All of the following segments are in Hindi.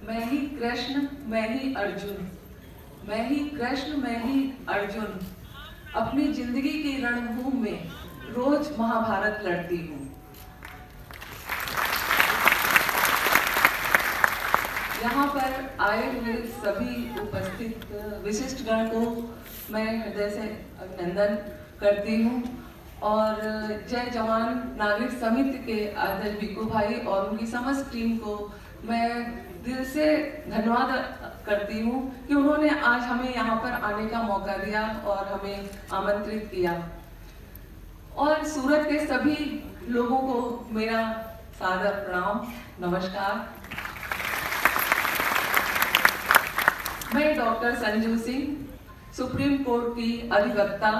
मैं ही कृष्ण मैं ही अर्जुन, मैं ही कृष्ण मैं ही अर्जुन, अपनी जिंदगी की रणभूमि में रोज महाभारत लड़ती हूँ। यहाँ पर आए हुए सभी उपस्थित विशिष्ट गण को मैं हृदय से अभिनंदन करती हूँ और जय जवान नागरिक समिति के आदर्श बिकू भाई और उनकी समस्त टीम को मैं दिल से धन्यवाद करती हूँ कि उन्होंने आज हमें यहाँ पर आने का मौका दिया और हमें आमंत्रित किया। और सूरत के सभी लोगों को मेरा सादर प्रणाम, नमस्कार। मैं doctor Sanju Singh, supreme court की अधिवक्ता,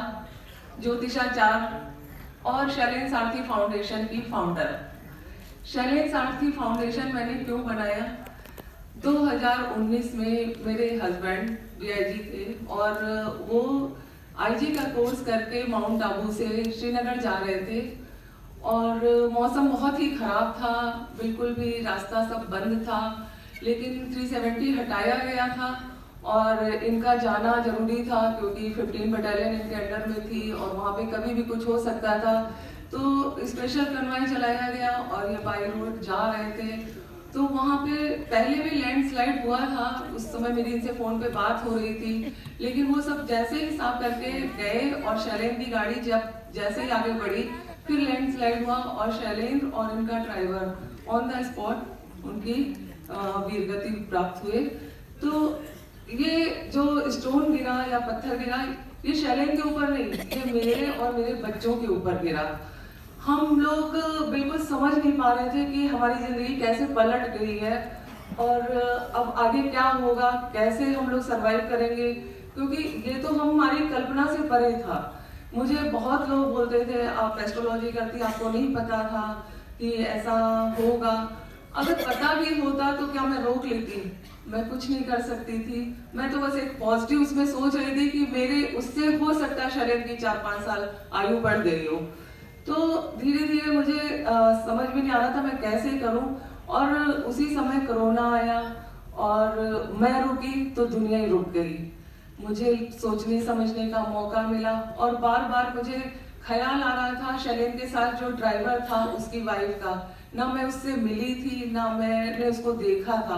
ज्योतिषाचार्य और शैलेंद्र सारथी फाउंडेशन की फाउंडर। शैलेंद्र सारथी फाउंडेशन मैंने क्यों बनाया? 2019 में मेरे हस्बैंड डीआईजी थे और वो आईजी का कोर्स करके माउंट आबू से श्रीनगर जा रहे थे और मौसम बहुत ही खराब था, बिल्कुल भी रास्ता सब बंद था, लेकिन 370 हटाया गया था और इनका जाना जरूरी था क्योंकि 15 बटालियन इनके अंडर में थी और वहाँ पे कभी भी कुछ हो सकता था। तो स्पेशल कन्वॉय चलाया गया और ये बाई रोड जा रहे थे। तो वहाँ पे पहले भी लैंडस्लाइड हुआ था, उस समय मेरी इनसे फ़ोन पे बात हो रही थी, लेकिन वो सब जैसे ही साफ करके गए और शैलेंद्र की गाड़ी जब जैसे ही आगे बढ़ी फिर लैंडस्लाइड हुआ और शैलेंद्र और इनका ड्राइवर ऑन द स्पॉट उनकी वीरगति प्राप्त हुए। तो ये जो स्टोन गिरा या पत्थर गिरा ये शैलेंद्र के ऊपर नहीं, ये मेरे और मेरे बच्चों के ऊपर गिरा। हम लोग बिल्कुल समझ नहीं पा रहे थे कि हमारी जिंदगी कैसे पलट गई है और अब आगे क्या होगा, कैसे हम लोग सरवाइव करेंगे, क्योंकि ये तो हमारी कल्पना से परे था। मुझे बहुत लोग बोलते थे आप एस्ट्रोलॉजी करती, आपको नहीं पता था कि ऐसा होगा। अगर पता भी होता तो क्या मैं रोक लेती? मैं कुछ नहीं कर सकती थी। मैं तो बस एक पॉजिटिव उसमें सोच रही थी कि मेरे उससे हो सकता है शरीर की 4-5 साल आयु बढ़ गई हो। तो धीरे धीरे मुझे समझ में नहीं आ रहा था मैं कैसे करूं और उसी समय कोरोना आया और मैं रुकी तो दुनिया ही रुक गई। मुझे सोचने समझने का मौका मिला और बार बार मुझे ख्याल आ रहा था शैलेंद्र के साथ जो ड्राइवर था उसकी वाइफ का, ना मैं उससे मिली थी ना मैंने उसको देखा था,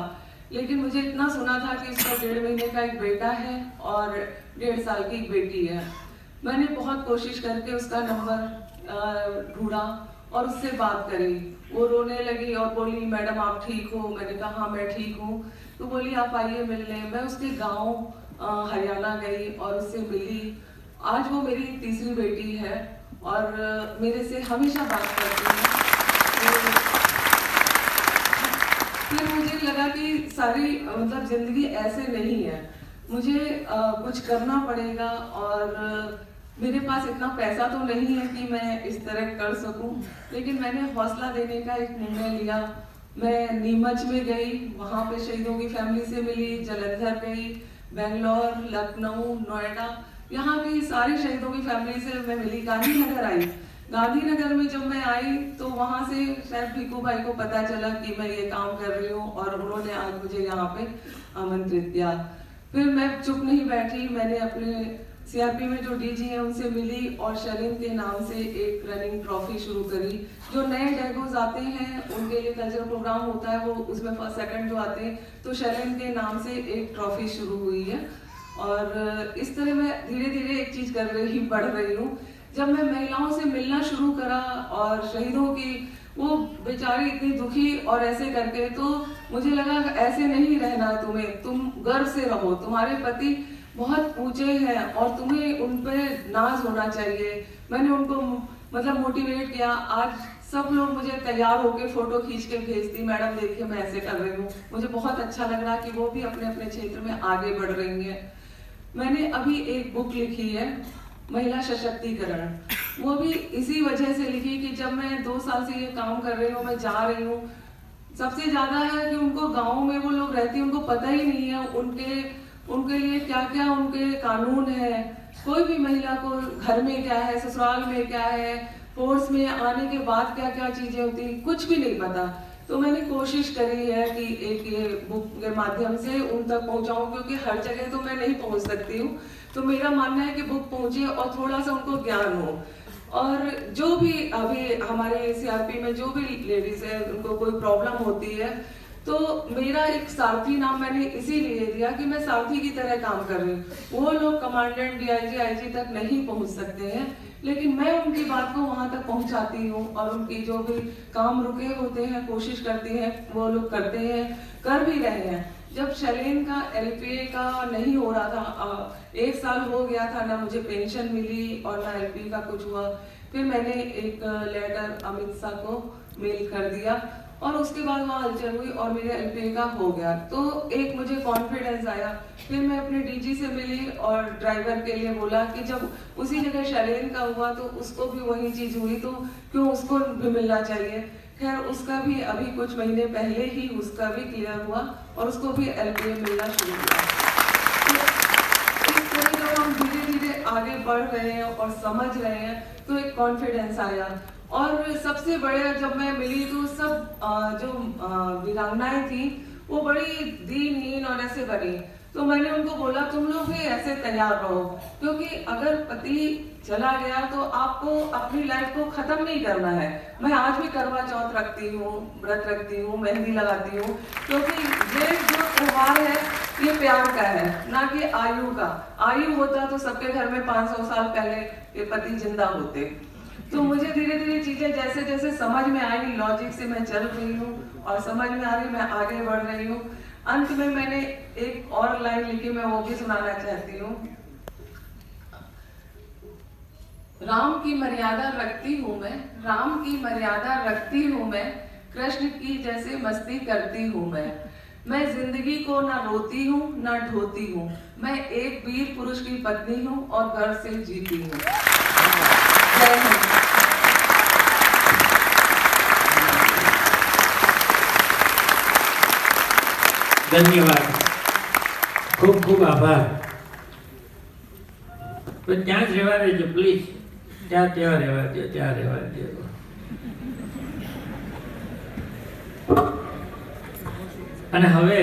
लेकिन मुझे इतना सुना था कि उसका 1.5 महीने का एक बेटा है और 1.5 साल की एक बेटी है। मैंने बहुत कोशिश करके उसका नंबर ढूंढा और उससे बात करी। वो रोने लगी और बोली मैडम आप ठीक हो? मैंने कहा हाँ मैं ठीक हूँ। तो बोली आप आइए मिलने। मैं उसके गांव हरियाणा गई और उससे मिली। आज वो मेरी तीसरी बेटी है और मेरे से हमेशा बात करती है। फिर मुझे लगा कि सारी मतलब जिंदगी ऐसे नहीं है, मुझे कुछ करना पड़ेगा और मेरे पास इतना पैसा तो नहीं है कि मैं इस तरह कर सकूं, लेकिन मैंने हौसला देने का एक निर्णय लिया। मैं नीमच में गई, वहाँ पे शहीदों की फैमिली से मिली, जलंधर गई, बेंगलोर, लखनऊ, नोएडा, यहाँ की सारी शहीदों की फैमिली से मैं मिली। गांधीनगर आई। गांधीनगर में जब मैं आई तो वहाँ से शायद भीकू भाई को पता चला कि मैं ये काम कर रही हूँ और उन्होंने आज मुझे यहाँ पे आमंत्रित किया। फिर मैं चुप नहीं बैठी, मैंने अपने सीआरपी में जो डीजी है उनसे मिली और शैलेंद्र के नाम से एक रनिंग ट्रॉफी शुरू करी। जो नए डैगोज आते हैं उनके लिए कल्चरल प्रोग्राम होता है, वो उसमें फर्स्ट सेकंड जो आते हैं, तो शैलेंद्र के नाम से एक ट्रॉफी शुरू हुई है। और इस तरह मैं धीरे धीरे एक चीज कर रही बढ़ रही हूँ। जब मैं महिलाओं से मिलना शुरू करा और शहीदों की, वो बेचारी इतनी दुखी और ऐसे करके, तो मुझे लगा ऐसे नहीं रहना तुम्हें, तुम गर्व से रहो, तुम्हारे पति बहुत ऊंचे हैं और तुम्हें उन पे नाज होना चाहिए। मैंने उनको मतलब मोटिवेट किया। आज सब लोग मुझे तैयार होके फोटो खींच के भेजती, मैडम देखिए मैं ऐसे कर रही हूँ। मुझे बहुत अच्छा लग रहा कि वो भी अपने अपने क्षेत्र में आगे बढ़ रही हैं। मैंने अभी एक बुक लिखी है महिला सशक्तिकरण, वो भी इसी वजह से लिखी कि जब मैं 2 साल से ये काम कर रही हूँ, मैं जा रही हूँ, सबसे ज्यादा है कि उनको गाँव में वो लोग रहती, उनको पता ही नहीं है उनके लिए क्या क्या उनके कानून है। कोई भी महिला को घर में क्या है, ससुराल में क्या है, फोर्स में आने के बाद क्या क्या चीजें होती, कुछ भी नहीं पता। तो मैंने कोशिश करी है कि एक ये बुक के माध्यम से उन तक पहुंचाऊं, क्योंकि हर जगह तो मैं नहीं पहुंच सकती हूँ। तो मेरा मानना है कि बुक पहुंचे और थोड़ा सा उनको ज्ञान हो। और जो भी अभी हमारे सीआरपी में जो भी लेडीज है उनको कोई प्रॉब्लम होती है, तो मेरा एक सारथी नाम मैंने इसीलिए दिया कि मैं सारथी की तरह काम कर रही हूँ। वो लोग कमांडेंट, डीआईजी, आईजी तक नहीं पहुंच सकते हैं, लेकिन मैं उनकी बात को वहां तक पहुंचाती हूँ और उनकी जो भी काम रुके होते हैं कोशिश करती हैं, वो लोग करते हैं, कर भी रहे हैं। जब शैलेन का एलपीए का नहीं हो रहा था, 1 साल हो गया था, ना मुझे पेंशन मिली और ना एलपीए का कुछ हुआ, फिर मैंने एक लेटर अमित शाह को मेल कर दिया और उसके बाद वहाँ हलचल हुई और मेरे एलपीए का हो गया। तो एक मुझे कॉन्फिडेंस आया। फिर मैं अपने डीजी से मिली और ड्राइवर के लिए बोला कि जब उसी जगह शैलेन का हुआ तो उसको भी वही चीज हुई, तो क्यों उसको भी मिलना चाहिए। खैर उसका भी अभी कुछ महीने पहले ही उसका भी क्लियर हुआ और उसको भी एलपीए मिलना शुरू हुआ। तो इस तरह जब हम धीरे धीरे आगे बढ़ रहे हैं और समझ रहे हैं तो एक कॉन्फिडेंस आया। और सबसे बड़े जब मैं मिली तो सब जो वीरांगनाएं थी वो बड़ी दीनहीन और ऐसे बनी। तो मैंने उनको बोला तुम लोग भी ऐसे तैयार रहो, क्योंकि अगर पति चला गया तो आपको अपनी लाइफ को खत्म नहीं करना है। मैं आज भी करवा चौथ रखती हूँ, व्रत रखती हूँ, मेहंदी लगाती हूँ, क्योंकि ये जो त्योहार है ये प्यार का है, ना कि आयु का। आयु होता तो सबके घर में 500 साल पहले ये पति जिंदा होते। तो मुझे धीरे धीरे चीजें जैसे जैसे समझ में आई, लॉजिक से मैं चल रही हूँ और समझ में आ रही, मैं आगे बढ़ रही हूँ। अंत में मैंने एक और लाइन लिखी, मैं वो भी सुनाना चाहती हूँ। राम की मर्यादा रखती हूँ मैं, राम की मर्यादा रखती हूँ मैं, कृष्ण की जैसे मस्ती करती हूँ मैं जिंदगी को ना रोती हूँ ना ढोती हूँ, मैं एक वीर पुरुष की पत्नी हूँ और घर से जीती हूँ। जय हिंद। ધન્યવાદ, ખૂબ ખૂબ આભાર. પણ ત્યાં જ રહેવા દેજો પ્લીઝ, ત્યાં રહેવા દો, ત્યાં રહેવા દો. અને હવે